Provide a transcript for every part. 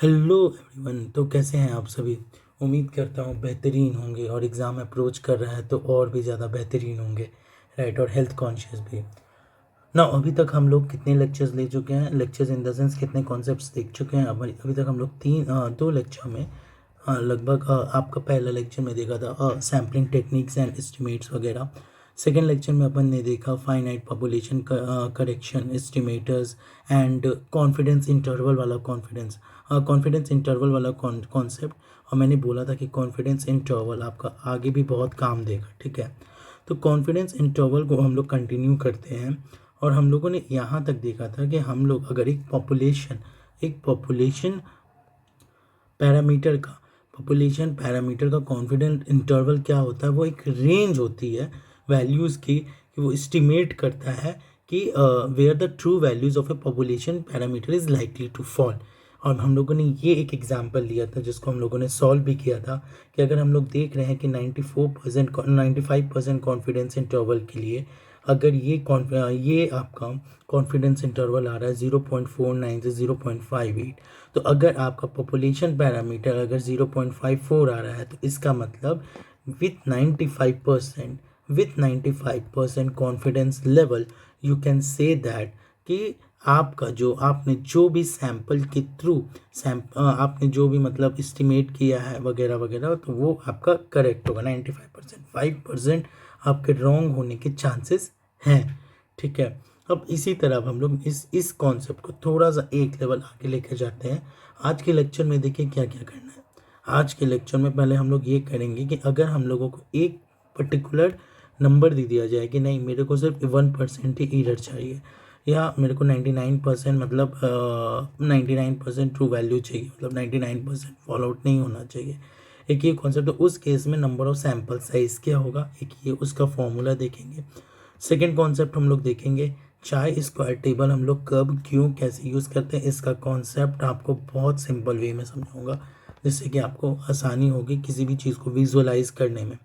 Hello everyone. तो कैसे हैं आप सभी? उम्मीद करता हूँ बेहतरीन होंगे और एग्ज़ाम अप्रोच कर रहा है तो और भी ज़्यादा बेहतरीन होंगे, राइट। और हेल्थ कॉन्शियस भी ना। अभी तक हम लोग कितने लेक्चर्स ले चुके हैं? लेक्चर्स इन द सेंस कितने कॉन्सेप्ट्स देख चुके हैं? अभी तक हम लोग दो लेक्चर में लगभग आपका पहला लेक्चर में देखा था सैम्पलिंग टेक्निक्स एंड एस्टिमेट्स वगैरह। सेकेंड लेक्चर में अपन ने देखा finite population correction estimators and confidence interval वाला कॉन्सेप्ट। और मैंने बोला था कि कॉन्फिडेंस इंटरवल आपका आगे भी बहुत काम देगा, ठीक है। तो कॉन्फिडेंस इंटरवल को हम लोग कंटिन्यू करते हैं और हम लोगों ने यहाँ तक देखा था कि हम लोग अगर एक पॉपुलेशन पैरामीटर का कॉन्फिडेंस इंटरवल क्या होता है, वो एक रेंज होती है वैल्यूज़ की कि वो एस्टिमेट करता है कि where the true values of a population parameter is likely to fall. और हम लोगों ने ये एक एग्जांपल लिया था जिसको हम लोगों ने सॉल्व भी किया था कि अगर हम लोग देख रहे हैं कि 95% कॉन्फिडेंस इंटरवल के लिए अगर ये आपका कॉन्फिडेंस इंटरवल आ रहा है 0.49 से 0.58, तो अगर आपका पॉपुलेशन पैरामीटर अगर 0.54 आ रहा है तो इसका मतलब with 95% confidence level you can say that कि आपने जो भी सैंपल के थ्रू आपने जो भी मतलब एस्टिमेट किया है वगैरह वगैरह, तो वो आपका करेक्ट होगा। 95%, 5% आपके रॉन्ग होने के चांसेस हैं, ठीक है। अब इसी तरह हम लोग इस कॉन्सेप्ट को थोड़ा सा एक लेवल आगे लेकर जाते हैं। आज के लेक्चर में देखिए क्या क्या करना है। आज के लेक्चर में पहले हम लोग ये करेंगे कि अगर हम लोगों को एक पर्टिकुलर नंबर दे दिया जाए कि नहीं मेरे को सिर्फ 1% ही एरर चाहिए या मेरे को 99% मतलब 99% ट्रू वैल्यू चाहिए, मतलब 99% फॉल आउट नहीं होना चाहिए। एक ये कॉन्सेप्ट है। उस केस में नंबर ऑफ सैंपल साइज क्या होगा, एक ये उसका फॉर्मूला देखेंगे। सेकेंड कॉन्सेप्ट हम लोग देखेंगे चाय स्क्वायर टेबल हम लोग कब क्यों कैसे यूज़ करते हैं। इसका कॉन्सेप्ट आपको बहुत सिंपल वे में समझाऊंगा जिससे कि आपको आसानी होगी किसी भी चीज़ को विजुअलाइज करने में।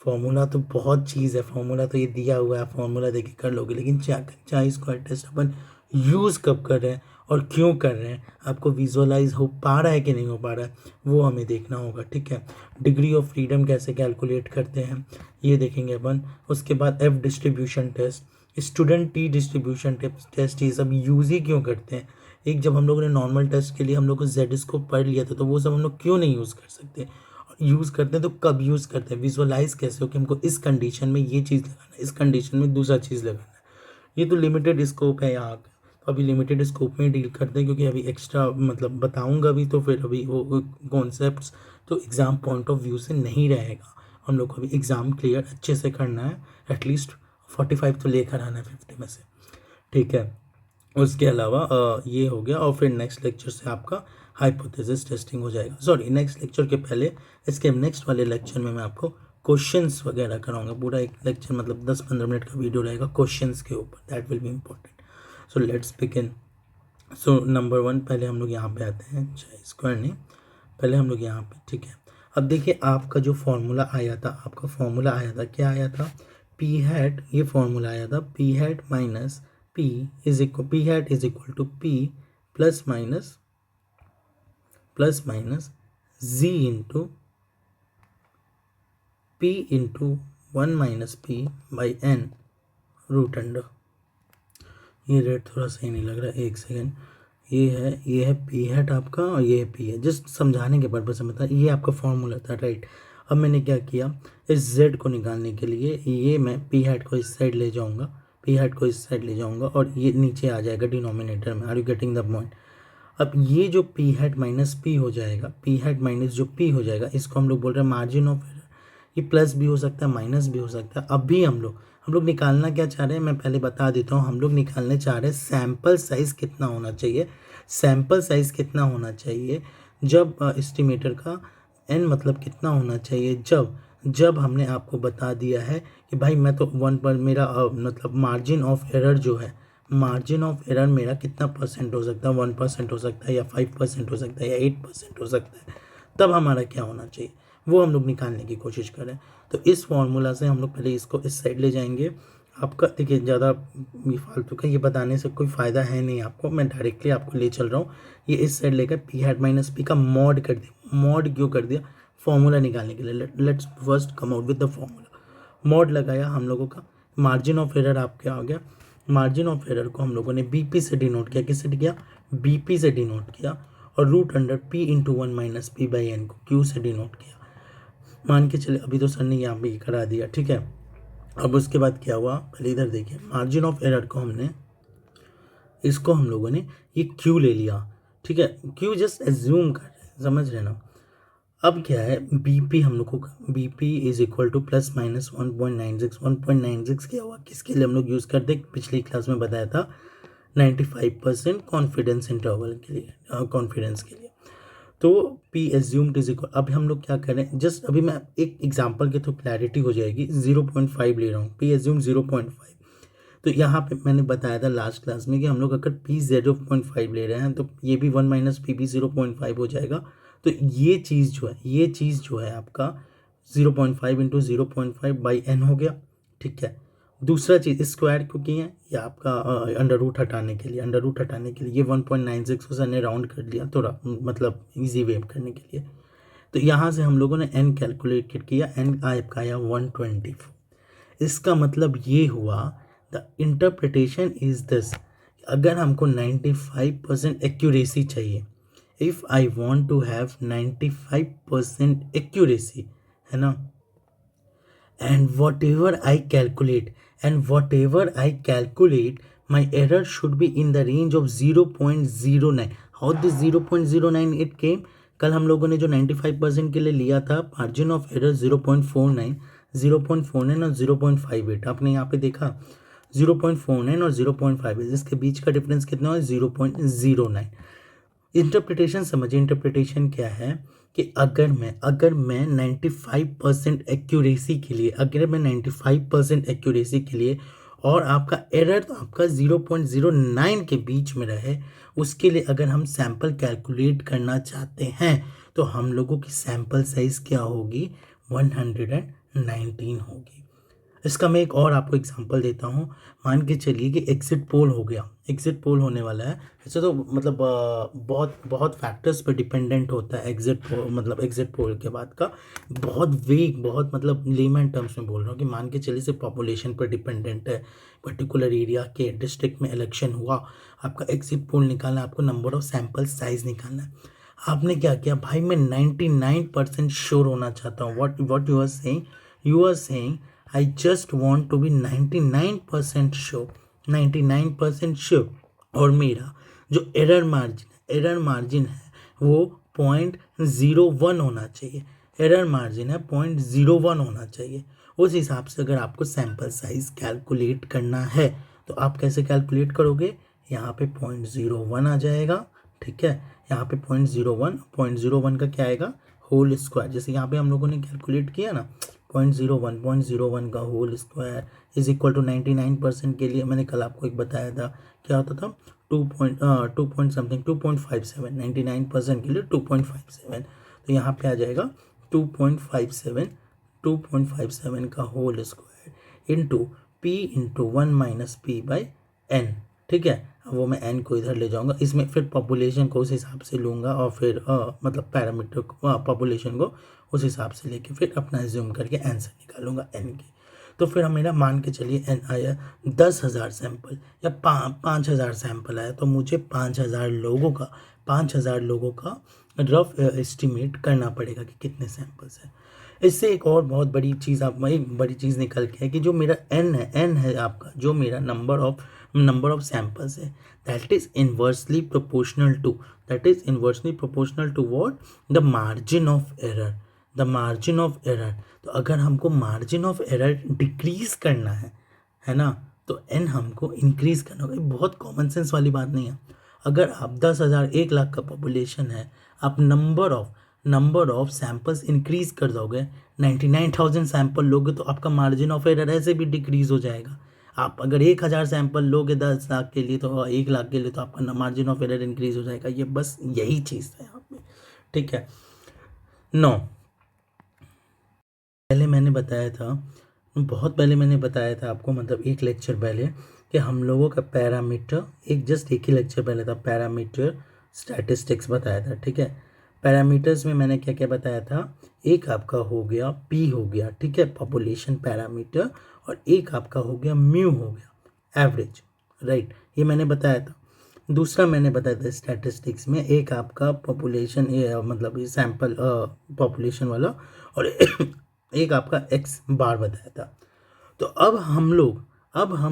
फॉर्मूला तो बहुत चीज़ है, फॉर्मूला तो ये दिया हुआ है, फॉर्मूला देके कर लोगे, लेकिन चाय स्क्वायर टेस्ट अपन यूज़ कब कर रहे हैं और क्यों कर रहे हैं, आपको विजुअलाइज हो पा रहा है कि नहीं हो पा रहा है, वो हमें देखना होगा, ठीक है। डिग्री ऑफ फ्रीडम कैसे कैलकुलेट करते हैं ये देखेंगे अपन। उसके बाद F distribution test, student T distribution test, ये सब यूज़ ही क्यों करते हैं। एक जब हम लोगों ने नॉर्मल टेस्ट के लिए हम लोग को जेड स्कोप पढ़ लिया था, तो वो सब हम लोग क्यों नहीं यूज़ कर सकते, यूज़ करते हैं तो कब यूज़ करते हैं, विजुअलाइज कैसे हो कि हमको इस कंडीशन में ये चीज़ लगाना है, इस कंडीशन में दूसरा चीज़ लगाना है। ये तो लिमिटेड स्कोप है यहाँ का, तो अभी लिमिटेड स्कोप में डील करते हैं क्योंकि अभी एक्स्ट्रा मतलब बताऊंगा भी तो फिर अभी वो कॉन्सेप्ट्स तो एग्ज़ाम पॉइंट ऑफ व्यू से नहीं रहेगा। हम लोग को अभी एग्ज़ाम क्लियर अच्छे से करना है, एटलीस्ट 45 तो लेकर आना है 50 में से, ठीक है। उसके अलावा ये हो गया और फिर नेक्स्ट लेक्चर से आपका हाइपोथेसिस टेस्टिंग हो जाएगा। सॉरी, नेक्स्ट लेक्चर के पहले इसके नेक्स्ट वाले लेक्चर में मैं आपको क्वेश्चंस वगैरह कराऊंगा। पूरा एक लेक्चर मतलब 10-15 मिनट का वीडियो रहेगा क्वेश्चंस के ऊपर, that will be important. So let's begin. So number 1 पहले हम लोग यहाँ पे आते हैं, चाहे स्क्वायर नहीं, पहले हम लोग यहाँ पे, ठीक है। अब देखिए आपका जो फॉर्मूला आया था, आपका फॉर्मूला आया था, क्या आया था, पी हैट, ये फॉर्मूला आया था p hat minus p is equal to p plus minus g into p into 1 minus p by n root under. ये रेट थोड़ा सही नहीं लग रहा है, एक सेकेंड। ये है पी हैट आपका और ये है पी है, जस्ट समझाने के पर्पज से बता, ये आपका फॉर्मूला था, राइट। अब मैंने क्या किया, इस जेड को निकालने के लिए ये मैं पी हैट को इस साइड ले जाऊंगा और ये नीचे आ जाएगा डिनोमिनेटर में। Are you getting the point? अब ये जो पी हैट माइनस पी हो जाएगा, पी हैट माइनस जो पी हो जाएगा, इसको हम लोग बोल रहे हैं मार्जिन ऑफ एरर। ये प्लस भी हो सकता है माइनस भी हो सकता है। अभी हम लोग निकालना क्या चाह रहे हैं, मैं पहले बता देता हूँ। हम लोग निकालने चाह रहे हैं सैम्पल साइज़ कितना होना चाहिए। सैम्पल साइज़ कितना होना चाहिए जब एस्टिमेटर का एन मतलब कितना होना चाहिए जब हमने आपको बता दिया है कि भाई मैं तो 1 पर मेरा मतलब मार्जिन ऑफ एरर मेरा कितना परसेंट हो सकता है, 1% हो सकता है या 5% हो सकता है या 8% हो सकता है। तब हमारा क्या होना चाहिए वो हम लोग निकालने की कोशिश करें। तो इस फॉर्मूला से हम लोग पहले इसको इस साइड ले जाएंगे। आपका देखिए ज़्यादा ये फालतू का ये बताने से कोई फ़ायदा है नहीं आपको, मैं डायरेक्टली आपको ले चल रहा हूँ। ये इस साइड लेकर पी हैट माइनस पी का मॉड कर दिया। मॉड क्यों कर दिया? फॉर्मूला निकालने के लिए। Let's first come out with the formula. Mod लगाया हम लोगों का, मार्जिन ऑफ एरर आपके आ गया। मार्जिन ऑफ एरर को हम लोगों ने बीपी से डिनोट किया। किससे किया? बीपी से डिनोट किया। और root under p into 1 minus p by n को क्यू से डिनोट किया। मान के चले, अभी तो सर ने यहाँ पे करा दिया, ठीक है। अब उसके बाद क्या हुआ, पहले इधर देखिए, मार्जिन ऑफ एरर को हमने, इसको हम लोगों ने ये क्यू ले लिया, ठीक है। क्यू जस्ट एज्यूम कर रहे हैं, समझ रहे ना। अब क्या है, बीपी हम लोग को, BP is equal two plus minus 1.96। 1.96 क्या हुआ, किसके लिए हम लोग यूज़ करते, पिछली क्लास में बताया था, 95% कॉन्फिडेंस इंटरवल के लिए, कॉन्फिडेंस के लिए। तो पी एज्यूम्ड इज इक्वल, अब हम लोग क्या करें, जस्ट अभी मैं एक एग्जांपल के थ्रू क्लैरिटी हो जाएगी। 0.5 ले रहा हूँ, पी एज्यूम 0.5। तो यहाँ पे मैंने बताया था लास्ट क्लास में कि हम लोग अगर पी 0.5 ले रहे हैं तो ये भी 1 माइनस पी भी 0.5 हो जाएगा। तो ये चीज़ जो है आपका 0.5 इंटू 0.5 बाई एन हो गया, ठीक है। दूसरा चीज़ स्क्वायर क्यों किए हैं, ये आपका अंडर रूट हटाने के लिए, ये 1.96 को सर ने राउंड कर लिया थोड़ा, मतलब इजी वे करने के लिए। तो यहाँ से हम लोगों ने एन कैलकुलेट किया, एन आपका आया 124। इसका मतलब ये हुआ, द इंटरप्रिटेशन इज दिस, अगर हमको 95% एक्यूरेसी चाहिए, if I want to have 95% accuracy, है ना, and whatever I calculate, my error should be in the range of 0.09. How this 0.09 it came? कल हम लोगों ने जो 95% के लिए लिया था मार्जिन ऑफ एरर 0.49, 0.49 और 0.58, आपने यहाँ पे देखा 0.49 और 0.58, इसके बीच का डिफरेंस कितना है, 0.09। इंटरप्रिटेशन समझिए, इंटरप्रिटेशन क्या है कि अगर मैं 95% एक्यूरेसी के लिए, और आपका एरर तो आपका 0.09 के बीच में रहे, उसके लिए अगर हम सैंपल कैलकुलेट करना चाहते हैं तो हम लोगों की सैंपल साइज क्या होगी, 119 होगी। इसका मैं एक और आपको एग्जांपल देता हूँ। मान के चलिए कि एग्जिट पोल हो गया, एग्जिट पोल होने वाला है। ऐसे तो मतलब बहुत फैक्टर्स पे डिपेंडेंट होता है एग्जिट पोल, मतलब एग्जिट पोल के बाद का बहुत वेग, बहुत मतलब लेमन टर्म्स में बोल रहा हूँ कि मान के चलिए सिर्फ पॉपुलेशन पर डिपेंडेंट है। पर्टिकुलर एरिया के डिस्ट्रिक्ट में इलेक्शन हुआ, आपका एग्जिट पोल निकालना है, आपको नंबर ऑफ सैंपल साइज निकालना है। आपने क्या किया, भाई मैं 99% श्योर होना चाहता हूँ। What you are saying I just want to be 99% sure, 99% sure। और मेरा जो एरर मार्जिन है वो 0.01 होना चाहिए, एरर मार्जिन है 0.01 होना चाहिए। उस हिसाब से अगर आपको सैंपल साइज कैलकुलेट करना है तो आप कैसे कैलकुलेट करोगे, यहाँ पे 0.01 आ जाएगा, ठीक है। यहाँ पे 0.01 का क्या आएगा, होल स्क्वायर। जैसे यहाँ पे हम लोगों ने कैलकुलेट किया ना, 0.01 का whole square is equal to 99% के लिए मैंने कल आपको एक बताया था, क्या होता था, 2.57, 99% के लिए 2.57। तो यहाँ पे आ जाएगा 2.57 का whole square into p into 1 minus p by n, ठीक है। अब वो मैं एन को इधर ले जाऊंगा, इसमें फिर पॉपुलेशन को उस हिसाब से लूँगा और फिर मतलब पैरामीटर पॉपुलेशन को उस हिसाब से लेके फिर अपना जूम करके आंसर निकालूंगा एन की। तो फिर हम मेरा मान के चलिए एन आया 10,000 सैंपल या 5,000 सैंपल आया, तो मुझे 5,000 लोगों का रफ एस्टिमेट करना पड़ेगा कि कितने सैंपल्स हैं। इससे एक और बहुत बड़ी चीज़, आप एक बड़ी चीज़ निकल के है कि जो मेरा एन है आपका, जो मेरा नंबर ऑफ सैंपल्स है, that is inversely proportional to what, the margin of error, तो अगर हमको मार्जिन ऑफ एरर डिक्रीज करना है ना, तो एन हमको इंक्रीज करना होगा। बहुत कॉमन सेंस वाली बात नहीं है। अगर आप 10,000 1 लाख का पॉपुलेशन है, आप नंबर ऑफ सैंपल्स इंक्रीज कर दोगे, 99,000 सैंपल लोगे तो आपका मार्जिन ऑफ एरर ऐसे भी डिक्रीज हो जाएगा। आप अगर 1,000 सैंपल लोगे 10 लाख के लिए, तो 1 लाख के लिए, तो आपका मार्जिन ऑफ एरर इंक्रीज हो जाएगा। ये बस यही चीज़ है यहाँ पे, ठीक है। 9, पहले मैंने बताया था बहुत पहले मैंने बताया था आपको, मतलब एक लेक्चर पहले, कि हम लोगों का पैरामीटर, एक ही लेक्चर पहले था पैरामीटर स्टैटिस्टिक्स बताया था, ठीक है। पैरामीटर्स में मैंने क्या क्या बताया था, एक आपका हो गया पी हो गया, ठीक है, पॉपुलेशन पैरामीटर, और एक आपका हो गया म्यू हो गया, एवरेज, राइट, ये मैंने बताया था। दूसरा मैंने बताया था स्टैटिस्टिक्स में, एक आपका पॉपुलेशन, मतलब ये सैम्पल पॉपुलेशन वाला, और एक आपका एक्स बार बताया था। तो अब हम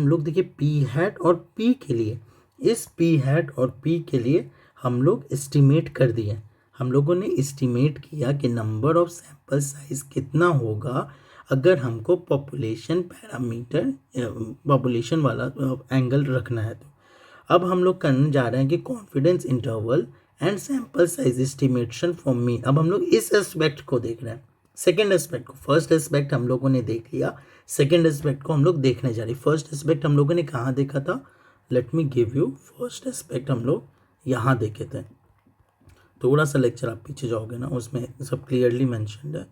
लोग देखिए पी हैट और पी के लिए, इस पी हैट और पी के लिए हम लोग एस्टिमेट कर दिए। हम लोगों ने एस्टिमेट किया कि नंबर ऑफ सैंपल साइज कितना होगा अगर हमको पॉपुलेशन पैरामीटर, पॉपुलेशन वाला एंगल रखना है। तो अब हम लोग करने जा रहे हैं कि confidence interval and sample size estimation for mean. अब हम लोग इस एस्पेक्ट को देख रहे हैं, सेकेंड एस्पेक्ट को। फर्स्ट एस्पेक्ट हम लोगों ने देख लिया, सेकेंड एस्पेक्ट को हम लोग देखने जा रहे हैं। फर्स्ट एस्पेक्ट हम लोगों ने कहाँ देखा था, late me give you, first aspect हम लोग यहाँ देखे थे। थोड़ा सा लेक्चर आप पीछे जाओगे ना, उसमें सब क्लियरली मैंशनड है।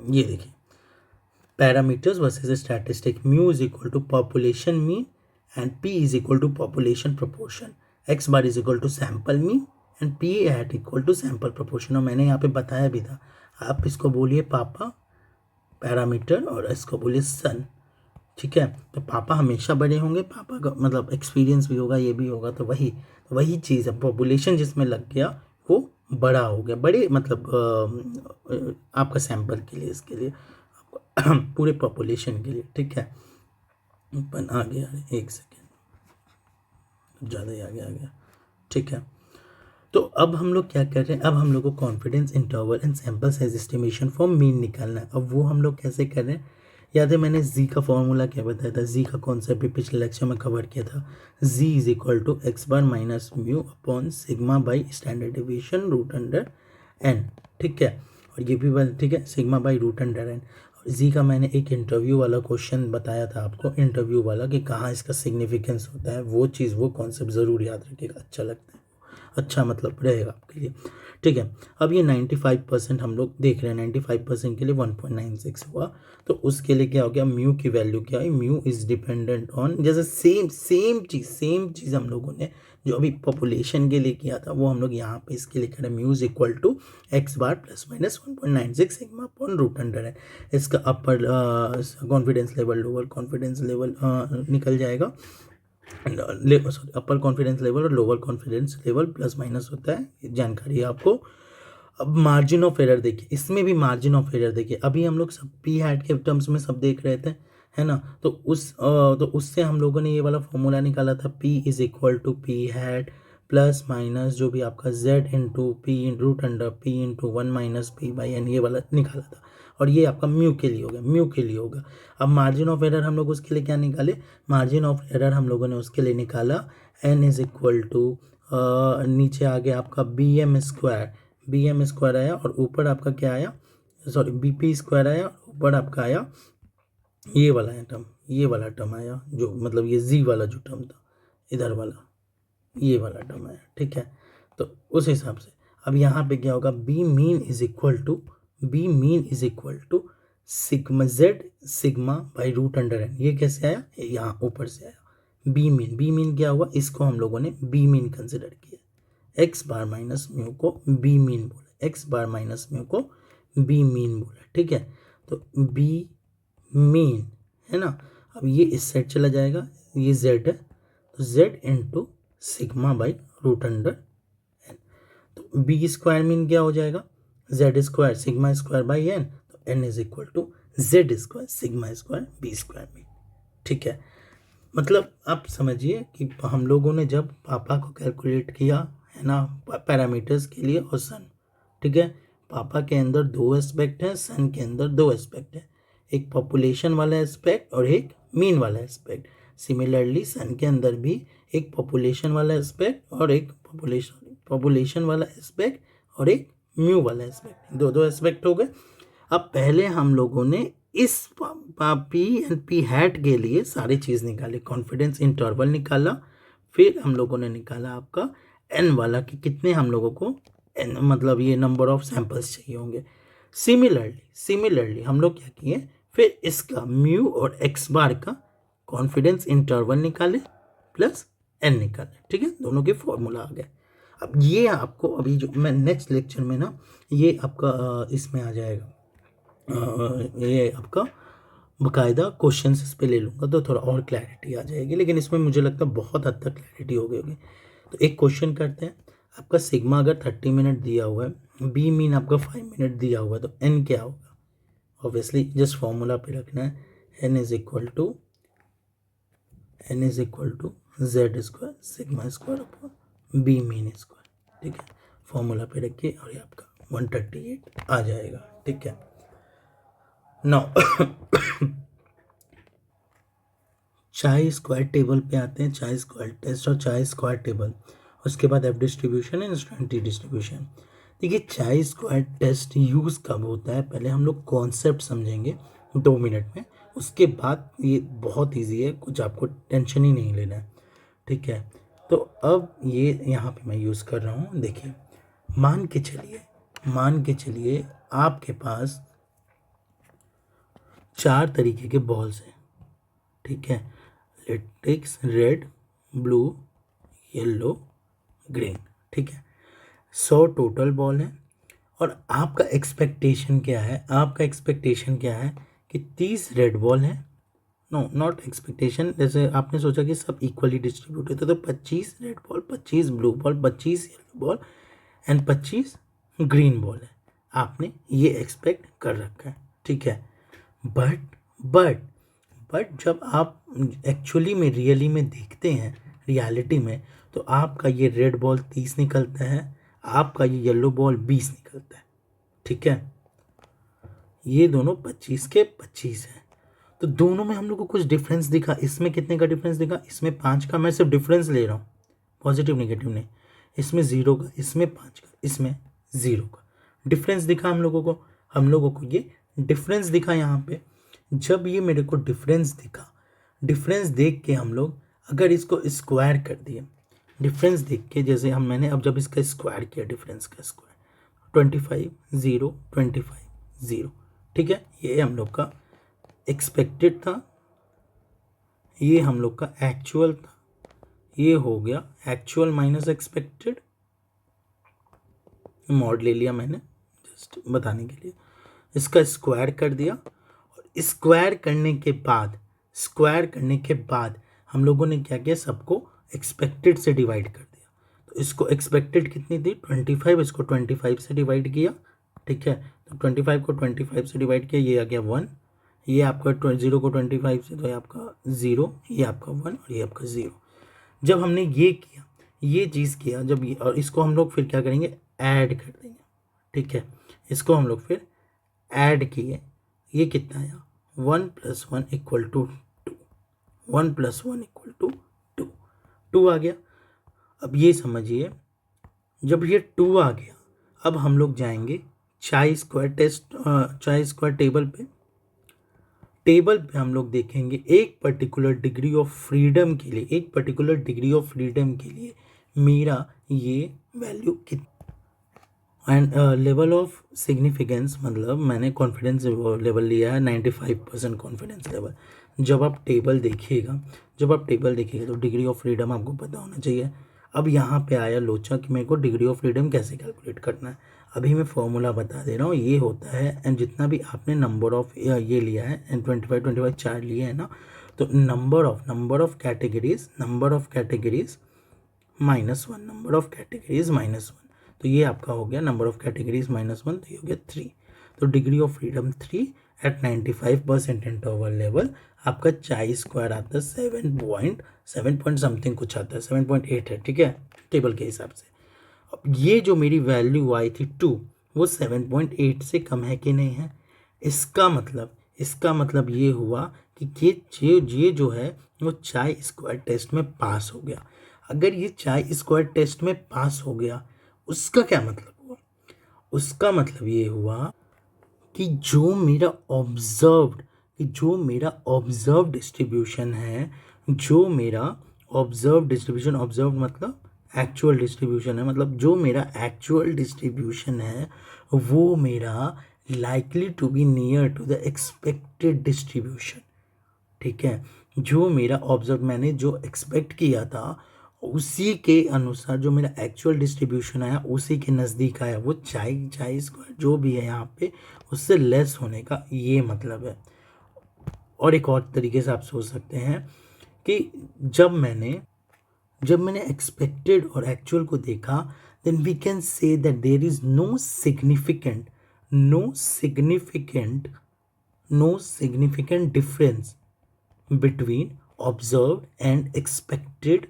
ये देखिए, parameters versus statistic, mu is equal to population mean and p is equal to population proportion, x bar is equal to sample mean and p hat equal to sample proportion. और मैंने यहाँ पे बताया भी था, आप इसको बोलिए पापा पैरामीटर और इसको बोलिए सन, ठीक है। तो पापा हमेशा बड़े होंगे, पापा का मतलब एक्सपीरियंस भी होगा, ये भी होगा, तो वही चीज़ है। पॉपुलेशन जिसमें लग गया वो बड़ा हो गया, बड़े मतलब आपका सैंपल के लिए, इसके लिए आपको पूरे पॉपुलेशन के लिए, ठीक है। अपन आ गया, एक सेकेंड, ज़्यादा ही आगे आ गया, ठीक है। तो अब हम लोग क्या कर रहे हैं, अब हम लोग को confidence interval and sample size estimation for mean निकालना है। अब वो हम लोग कैसे कर रहे हैं, याद है मैंने जी का फॉर्मूला क्या बताया था, जी का कॉन्सेप्ट भी पिछले लेक्चर में कवर किया था। Z is equal to X bar minus mu upon sigma by standard deviation root under N, ठीक है। और ये भी ठीक है, sigma by root under N. और जी का मैंने एक इंटरव्यू वाला क्वेश्चन बताया था आपको, इंटरव्यू वाला, कि कहाँ इसका सिग्निफिकेंस होता है, वो चीज़, वो कॉन्सेप्ट ज़रूर याद रखिएगा, अच्छा लगता है, अच्छा मतलब रहेगा आपके लिए, ठीक है। अब ये 95% हम लोग देख रहे हैं, 95% के लिए 1.96 हुआ। तो उसके लिए क्या हो गया, म्यू की वैल्यू क्या है, म्यू इज डिपेंडेंट ऑन, जैसे सेम चीज़ हम लोगों ने जो अभी पॉपुलेशन के लिए किया था वो हम लोग यहाँ पे इसके लिए करें, mu is equal to X bar plus minus 1.96 sigma upon root under है। इसका upper confidence level, lower confidence level निकल जाएगा, सॉरी, अपर कॉन्फिडेंस लेवल और lower confidence level plus minus होता है, ये जानकारी है आपको। अब मार्जिन ऑफ एरर देखिए, इसमें भी मार्जिन ऑफ एरर देखिए, अभी हम लोग सब पी हैट के टर्म्स में सब देख रहे थे, है ना। तो उससे हम लोगों ने ये वाला फॉर्मूला निकाला था, p is equal to p hat plus minus जो भी आपका z into p in root under p into 1 minus p by n, ये वाला निकाला था। और ये आपका म्यू के लिए होगा, म्यू के लिए होगा। अब मार्जिन ऑफ एरर हम लोग उसके लिए क्या निकाले, मार्जिन ऑफ एरर हम लोगों ने उसके लिए निकाला एन इज इक्वल टू, नीचे आ गया आपका बी एम स्क्वायर आया, और ऊपर आपका क्या आया, सॉरी बी पी स्क्वायर आया, ऊपर आपका आया ये वाला टर्म, ये वाला टर्म आया, जो मतलब ये जी वाला जो टर्म था इधर वाला, ये वाला टर्म आया, ठीक है। तो उस हिसाब से अब यहाँ पे क्या होगा, b mean is equal to sigma z sigma by root under n. ये कैसे आया, यहाँ ऊपर से आया। बी मीन क्या हुआ, इसको हम लोगों ने बी मीन कंसिडर किया, एक्स बार माइनस म्यू को बी मीन बोला, एक्स बार माइनस म्यू को बी मीन बोला, ठीक है। तो बी मीन है ना, अब ये इस साइड चला जाएगा, ये जेड है, तो Z into sigma by root under N. तो बी स्क्वायर मीन क्या हो जाएगा, Z square sigma square by N, तो N is equal to Z square sigma square B square mean, ठीक है। मतलब आप समझिए कि हम लोगों ने जब पापा को कैलकुलेट किया है ना, पैरामीटर्स के लिए और सन, ठीक है। पापा के अंदर 2 एस्पेक्ट है, सन के अंदर 2 एस्पेक्ट है, एक पॉपुलेशन वाला एस्पेक्ट और एक मीन वाला एस्पेक्ट। सिमिलरली सन के अंदर भी एक पॉपुलेशन वाला एस्पेक्ट और एक पॉपुलेशन वाला एस्पेक्ट और एक म्यू वाला एस्पेक्ट, दो एस्पेक्ट हो गए। अब पहले हम लोगों ने इस पी एंड पी हैट के लिए सारी चीज़ निकाली, कॉन्फिडेंस इंटरवल निकाला, फिर हम लोगों ने निकाला आपका एन वाला कि कितने हम लोगों को एन मतलब ये नंबर ऑफ सैंपल्स चाहिए होंगे। सिमिलरली हम लोग क्या किए, फिर इसका म्यू और एक्स बार का कॉन्फिडेंस इंटरवल निकाले प्लस एन निकाले, ठीक है, दोनों के फॉर्मूला आ गए। अब ये आपको अभी जो मैं नेक्स्ट लेक्चर में ना ये आपका इसमें आ जाएगा, ये आपका बाकायदा क्वेश्चन इस पे ले लूँगा तो थोड़ा और क्लैरिटी आ जाएगी, लेकिन इसमें मुझे लगता है बहुत हद तक क्लैरिटी हो गई होगी। तो एक क्वेश्चन करते हैं, आपका सिग्मा अगर 30 मिनट दिया हुआ है, बी मीन आपका 5 मिनट दिया हुआ है, तो एन क्या होगा? ऑब्वियसली जस्ट फॉर्मूला पे रखना है, n is equal to Z square sigma square upon b mean square, ठीक है, फॉर्मूला पे रखिए और ये आपका 138 आ जाएगा, ठीक है। नाउ चाय स्क्वायर टेबल पे आते हैं, चाय स्क्वायर टेस्ट और चाय स्क्वायर टेबल, उसके बाद F distribution and standard distribution. देखिए चाय स्क्वायर टेस्ट यूज़ कब होता है, पहले हम लोग कॉन्सेप्ट समझेंगे 2 मिनट में, उसके बाद ये बहुत इजी है, कुछ आपको टेंशन ही नहीं लेना है, ठीक है। तो अब ये यहाँ पे मैं यूज़ कर रहा हूँ, देखिए मान के चलिए आपके पास 4 तरीके के बॉल्स हैं, ठीक है, latex, red, blue, yellow, green, ठीक है, 100 टोटल बॉल है। और आपका एक्सपेक्टेशन क्या है कि 30 रेड बॉल है, नो नॉट एक्सपेक्टेशन, जैसे आपने सोचा कि सब इक्वली डिस्ट्रीब्यूट होते तो 25 red ball, 25 blue ball, 25 yellow ball and 25 green ball है, आपने ये एक्सपेक्ट कर रखा है, ठीक है। बट जब आप एक्चुअली में रियली में देखते हैं, रियलिटी में, तो आपका ये रेड बॉल 30 निकलता है, आपका ये येलो बॉल 20 निकलता है, ठीक है, ये दोनों 25 के 25 हैं। तो दोनों में हम लोग को कुछ डिफरेंस दिखा, इसमें कितने का डिफरेंस दिखा, इसमें 5 का, मैं सिर्फ डिफरेंस ले रहा हूँ, पॉजिटिव नेगेटिव नहीं, इसमें 0 का, इसमें 5 का, इसमें 0 का डिफरेंस दिखा हम लोगों को ये डिफरेंस दिखा यहाँ पे। जब ये मेरे को डिफरेंस दिखा, डिफरेंस देख के हम लोग अगर इसको स्क्वायर कर दिए, डिफरेंस देख के जैसे मैंने अब जब इसका स्क्वायर किया, डिफरेंस का स्क्वायर 25 0 25 0, ठीक है, ये हम लोग का एक्सपेक्टेड था, ये हम लोग का एक्चुअल था, ये हो गया एक्चुअल माइनस एक्सपेक्टेड, मॉड ले लिया मैंने जस्ट बताने के लिए, इसका स्क्वायर कर दिया, और स्क्वायर करने के बाद हम लोगों ने क्या किया, सबको एक्सपेक्टेड से डिवाइड कर दिया। तो इसको एक्सपेक्टेड कितनी थी 25, इसको 25 से डिवाइड किया, ठीक है, तो 25 को 25 से डिवाइड किया, ये आ गया 1, ये आपका 0 को 25 से, तो ये आपका 0, ये आपका 1 और ये आपका 0। जब हमने ये किया, ये चीज़ किया, जब ये, और इसको हम लोग फिर क्या करेंगे, ऐड कर देंगे, ठीक है, इसको हम लोग फिर ऐड किए, ये कितना आया 1 + 1 = 2, 1 + 1 = 2, 2 आ गया। अब ये समझिए, जब ये 2 आ गया, अब हम लोग जाएंगे चाय स्क्वायर टेबल पे हम लोग देखेंगे एक पर्टिकुलर डिग्री ऑफ फ्रीडम के लिए मेरा ये वैल्यू कितना, एंड लेवल ऑफ सिग्निफिकेंस, मतलब मैंने कॉन्फिडेंस लेवल लिया है 95% कॉन्फिडेंस लेवल। जब आप टेबल देखिएगा तो डिग्री ऑफ फ्रीडम आपको पता होना चाहिए। अब यहाँ पे आया लोचा कि मेरे को डिग्री ऑफ फ्रीडम कैसे कैलकुलेट करना है। अभी मैं फॉर्मूला बता दे रहा हूँ, ये होता है, एंड जितना भी आपने नंबर ऑफ ये लिया है एंड 25 4 लिए है ना, तो नंबर ऑफ कैटेगरीज -1, तो ये आपका हो गया नंबर ऑफ कैटेगरीज -1, तो ये हो गया 3। तो degree of freedom 3 at 95% interval level, आपका चाय स्क्वायर आता है 7 समथिंग कुछ आता है, 7.8 है, ठीक है, टेबल के हिसाब से। अब ये जो मेरी वैल्यू आई थी 2, वो 7.8 से कम है कि नहीं है, इसका मतलब ये हुआ कि ये जो है वो चाय स्क्वायर टेस्ट में पास हो गया। अगर ये चाय स्क्वायर टेस्ट में पास हो गया, उसका क्या मतलब हुआ, उसका मतलब ये हुआ कि जो मेरा ऑब्जर्व डिस्ट्रीब्यूशन है, ऑब्जर्व मतलब एक्चुअल डिस्ट्रीब्यूशन है, मतलब जो मेरा एक्चुअल डिस्ट्रीब्यूशन है वो मेरा likely to be near to the expected distribution. ठीक है, जो मेरा ऑब्जर्व मैंने जो एक्सपेक्ट किया था उसी के अनुसार जो मेरा एक्चुअल डिस्ट्रीब्यूशन आया उसी के नज़दीक आया, वो चाई स्क्वायर जो भी है यहाँ पे उससे लेस होने का ये मतलब है। और एक और तरीके से आप सोच सकते हैं कि जब मैंने एक्सपेक्टेड और एक्चुअल को देखा, then we can say that there is no significant difference between observed and expected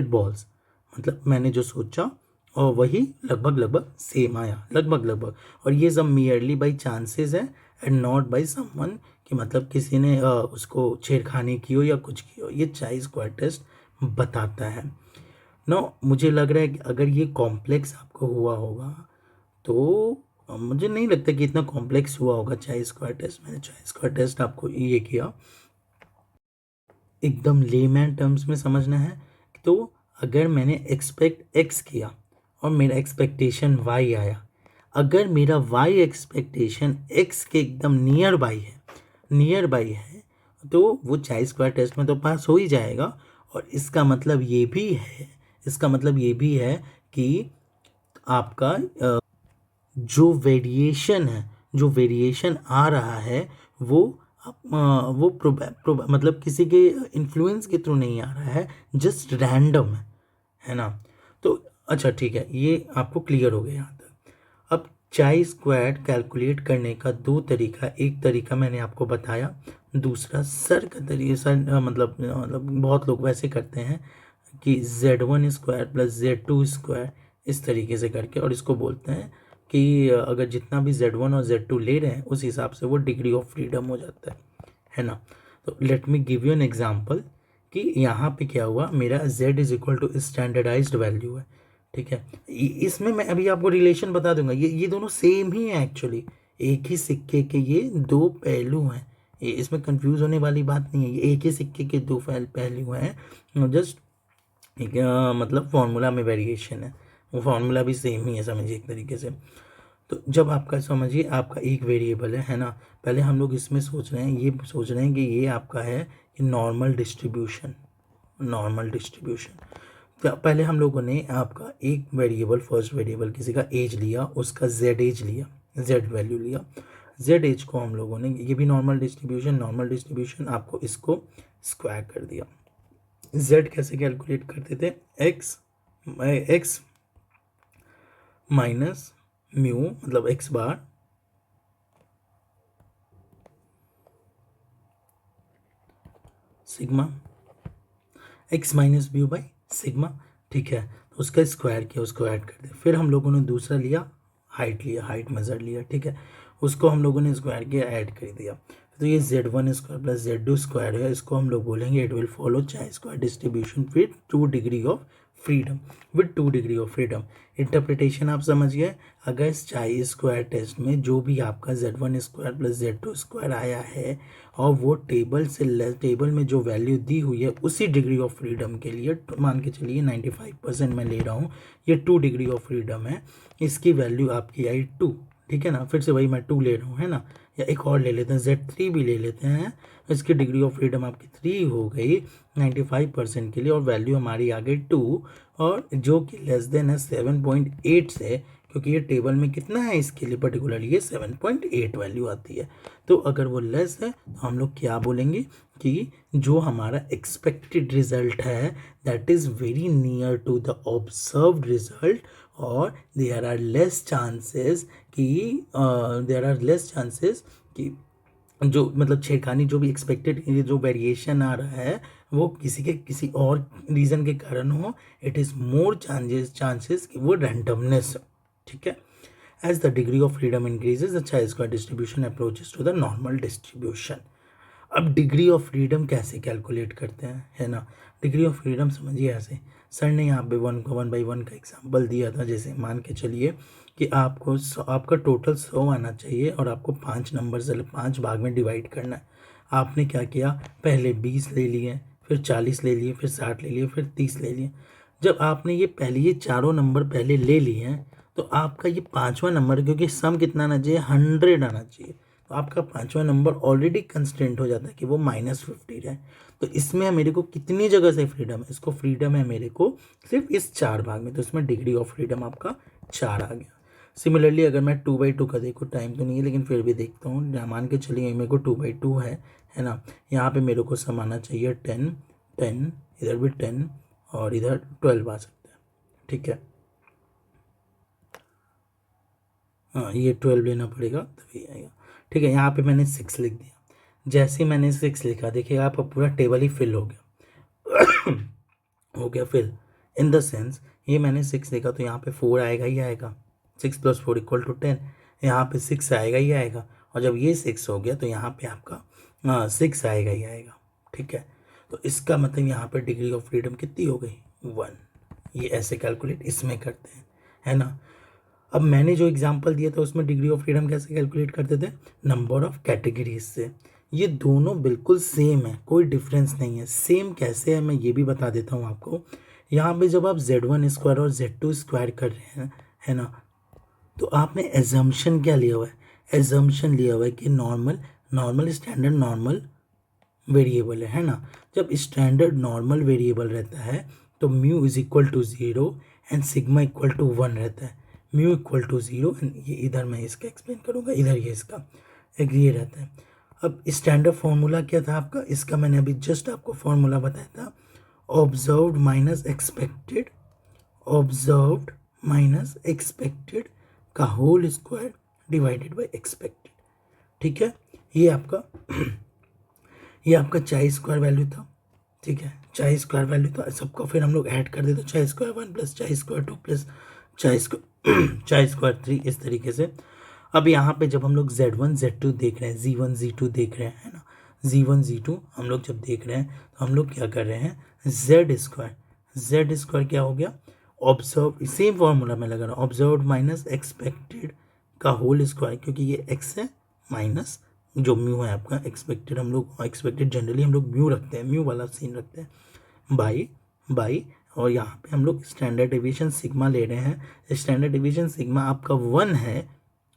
balls. मतलब मैंने जो सोचा और वही लगभग सेम आया, लगभग। और ये सब मियरली बाई चांसेस है एंड नॉट बाई समवन, कि मतलब किसी ने उसको छेड़खानी की हो या कुछ की हो। ये चाई स्क्वायर टेस्ट बताता है। नो मुझे लग रहा है कि अगर ये कॉम्प्लेक्स आपको हुआ होगा तो मुझे नहीं लगता कि इतना कॉम्प्लेक्स हुआ होगा चाई स्क्वायर टेस्ट। मैंने चाई स्क्वायर टेस्ट आपको ये किया एकदम लेमैन टर्म्स में समझना है। तो अगर मैंने एक्सपेक्ट एक्स किया और मेरा एक्सपेक्टेशन वाई आया, अगर मेरा वाई एक्सपेक्टेशन एक्स के एकदम नियर बाई है तो वो चाई स्क्वायर टेस्ट में तो पास हो ही जाएगा। और इसका मतलब ये भी है कि आपका जो वेरिएशन आ रहा है वो मतलब किसी के इन्फ्लुएंस के थ्रू नहीं आ रहा है, जस्ट रैंडम है ना। तो अच्छा ठीक है, ये आपको क्लियर हो गया यहाँ तक। अब चाई स्क्वायर कैलकुलेट करने का दो तरीका, एक तरीका मैंने आपको बताया, दूसरा सर का तरीका। मतलब बहुत लोग वैसे करते हैं कि Z1 square plus Z2 square इस तरीके से करके, और इसको बोलते हैं कि अगर जितना भी Z1 और Z2 ले रहे हैं उस हिसाब से वो डिग्री ऑफ फ्रीडम हो जाता है ना। तो let me give you an example कि यहाँ पे क्या हुआ, मेरा Z is equal to standardised value है। ठीक है, इसमें मैं अभी आपको रिलेशन बता दूंगा, ये दोनों सेम ही है एक्चुअली, एक ही सिक्के के ये दो पहलू हैं। इसमें कंफ्यूज होने वाली बात नहीं है, ये एक ही सिक्के के दो पहलू हैं, जस्ट मतलब फॉर्मूला में वेरिएशन है। वो फार्मूला भी सेम ही है समझिए एक तरीके से। तो जब आपका समझिए आपका एक वेरिएबल है ना, पहले हम लोग इसमें सोच रहे हैं कि ये आपका है कि नॉर्मल डिस्ट्रीब्यूशन। तो पहले हम लोगों ने आपका एक वेरिएबल, फर्स्ट वेरिएबल किसी का एज लिया, उसका जेड वैल्यू लिया। जेड एज को हम लोगों ने, ये भी नॉर्मल डिस्ट्रीब्यूशन, आपको इसको स्क्वायर कर दिया। जेड कैसे कैलकुलेट करते थे, एक्स माइनस म्यू मतलब x bar sigma, x minus mu by sigma. ठीक है, तो उसका स्क्वायर किया, उसको ऐड कर दिया। फिर हम लोगों ने दूसरा लिया, हाइट मेजर लिया। ठीक है, उसको हम लोगों ने स्क्वायर किया, ऐड कर दिया। तो ये Z1 square plus Z2 square है, इसको हम लोग बोलेंगे इट विल फॉलो चाई square distribution with 2 degree of freedom. Interpretation आप समझ गए। अगर इस चाई स्क्वायर टेस्ट में जो भी आपका Z1 square plus Z2 square आया है और वो टेबल में जो वैल्यू दी हुई है उसी डिग्री ऑफ फ्रीडम के लिए, मान के चलिए 95% मैं ले रहा हूँ, ये 2 डिग्री ऑफ फ्रीडम है, इसकी वैल्यू आपकी आई 2। ठीक है ना, फिर से वही मैं 2 ले रहा हूँ है ना, या एक और ले लेते हैं, Z3 भी ले लेते हैं, इसकी डिग्री ऑफ फ्रीडम आपकी 3 हो गई 95% के लिए, और वैल्यू हमारी आ गई 2, और जो कि लेस देन है 7.8 से, क्योंकि ये टेबल में कितना है इसके लिए पर्टिकुलरली ये 7.8 वैल्यू आती है। तो अगर वो लेस है तो हम लोग क्या बोलेंगे कि जो हमारा एक्सपेक्टेड रिजल्ट है that is very near to the observed result, और देयर आर लेस चांसेस कि जो मतलब छेड़खानी जो भी एक्सपेक्टेड जो वेरिएशन आ रहा है वो किसी और रीज़न के कारण हो, इट इज़ मोर चांसेस कि वो रैंडमनेस हो। ठीक है, as the degree of freedom increases the chi square distribution approaches to the normal distribution. अब डिग्री ऑफ फ्रीडम कैसे कैलकुलेट करते हैं, है ना। डिग्री ऑफ फ्रीडम समझिए ऐसे, सर ने यहाँ पे 1/1 का एग्जाम्पल दिया था। जैसे मान के चलिए कि आपका टोटल 100 आना चाहिए और आपको 5 नंबर से 5 भाग में डिवाइड करना है। आपने क्या किया, पहले 20 ले लिए, फिर 40 ले लिए, फिर 60 ले लिए, फिर 30 ले लिए। जब आपने ये चारों नंबर पहले ले लिए हैं तो आपका ये पांचवा नंबर, क्योंकि सम कितना आना चाहिए, 100 आना चाहिए, तो आपका पांचवा नंबर ऑलरेडी कंस्ट्रेंट हो जाता है कि वो -50 है। तो इसमें मेरे को कितनी जगह से फ्रीडम है, इसको फ्रीडम है मेरे को सिर्फ इस 4 भाग में, तो इसमें डिग्री ऑफ फ्रीडम आपका 4 आ गया। सिमिलरली अगर मैं 2/2 का देखूँ, टाइम तो नहीं है लेकिन फिर भी देखता हूँ, मान के चलिए मेरे को 2/2 है ना। यहाँ पे मेरे को सम आना चाहिए 10 10, इधर भी 10 और इधर 12 आ सकता है, ठीक है। हाँ, ये 12 लेना पड़ेगा तभी आएगा, ठीक है। यहाँ पे मैंने 6 लिख दिया। जैसे ही मैंने 6 लिखा, देखिएगा आपका पूरा टेबल ही फिल हो गया हो गया फिल, इन द सेंस ये मैंने 6 लिखा तो यहाँ पे 4 आएगा ही आएगा, 6 + 4 = 10, यहाँ पे 6 आएगा ही आएगा, और जब ये 6 हो गया तो यहाँ पे आपका 6 आएगा ही आएगा, ठीक है। तो इसका मतलब यहाँ पे डिग्री ऑफ फ्रीडम कितनी हो गई, 1। ये ऐसे कैलकुलेट इसमें करते हैं, है ना। अब मैंने जो एग्जांपल दिया था उसमें डिग्री ऑफ फ्रीडम कैसे कैलकुलेट करते थे, नंबर ऑफ कैटेगरीज से। ये दोनों बिल्कुल सेम है, कोई डिफरेंस नहीं है। सेम कैसे है मैं ये भी बता देता हूँ आपको। यहाँ पे जब आप Z1² और Z2² कर रहे हैं, है ना, तो आपने एजम्पशन क्या लिया हुआ है, एजम्पशन लिया हुआ है कि नॉर्मल स्टैंडर्ड नॉर्मल वेरिएबल है ना। जब स्टैंडर्ड नॉर्मल वेरिएबल रहता है तो म्यू = 0 एंड सिग्मा = 1 रहता है। म्यू = 0 एंड ये इधर मैं इसका एक्सप्लेन करूँगा, इधर ये इसका एक ये रहता है। अब स्टैंडर्ड फॉर्मूला क्या था आपका, इसका मैंने अभी जस्ट आपको फॉर्मूला बताया था, ऑब्जर्व्ड माइनस एक्सपेक्टेड का whole square divided by expected, ठीक है। ये आपका ये आपका chi² वैल्यू था, ठीक है। chi² वैल्यू था, सबको फिर हम लोग ऐड कर देते, chi² 1 + chi² 2 + chi² 3, इस तरीके से। अब यहाँ पे जब हम लोग Z1 Z2 देख रहे हैं, Z1 Z2 देख रहे हैं, है ना, Z1 Z2 हम लोग जब देख रहे हैं तो हम लोग क्या कर रहे हैं, Z² क्या हो गया, ऑब्जर्व, सेम फॉर्मूला में लगा रहा हूँ, ऑब्जर्व माइनस एक्सपेक्टेड का होल स्क्वायर, क्योंकि ये x है माइनस जो म्यू है आपका, एक्सपेक्टेड हम लोग एक्सपेक्टेड जनरली हम लोग म्यू रखते हैं, म्यू वाला सीन रखते हैं, बाई और यहाँ पे हम लोग स्टैंडर्ड डेविएशन सिग्मा ले रहे हैं। स्टैंडर्ड डेविएशन सिग्मा आपका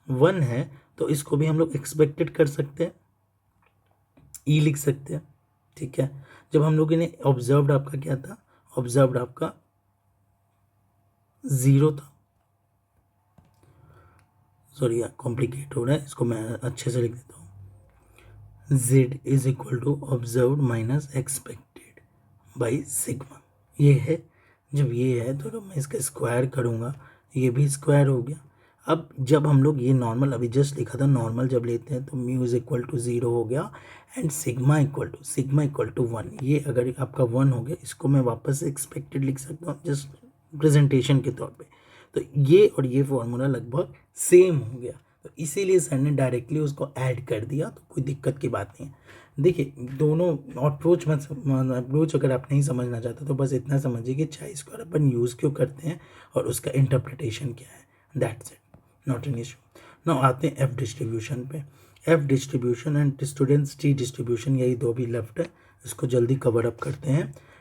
1 है तो इसको भी हम लोग एक्सपेक्टेड कर सकते हैं, ई लिख सकते हैं, ठीक है। जब हम लोग ने ऑब्जर्व्ड आपका क्या था, ऑब्जर्व्ड आपका 0 था, सॉरी कॉम्प्लिकेट हो रहा है, इसको मैं अच्छे से लिख देता हूँ, Z = observed minus expected by sigma, ये है। जब ये है तो मैं इसका स्क्वायर करूँगा, ये भी स्क्वायर हो गया। अब जब हम लोग ये नॉर्मल अभी जस्ट लिखा था, नॉर्मल जब लेते हैं तो म्यू = 0 हो गया एंड सिग्मा = 1, ये अगर आपका 1 हो गया, इसको मैं वापस एक्सपेक्टेड लिख सकता हूँ जस्ट प्रेजेंटेशन के तौर पे। तो ये और ये फॉर्मूला लगभग सेम हो गया, तो इसीलिए सर ने डायरेक्टली उसको ऐड कर दिया, तो कोई दिक्कत की बात नहीं है। देखिए दोनों अप्रोच अगर आप नहीं समझना चाहते तो बस इतना समझिए कि chi² अपन यूज़ क्यों करते हैं और उसका इंटरप्रिटेशन क्या है, that's it, not an issue. Now आते हैं F डिस्ट्रीब्यूशन पे। F distribution and students T distribution, यही दो भी लेफ्ट है, इसको जल्दी कवर अप करते हैं।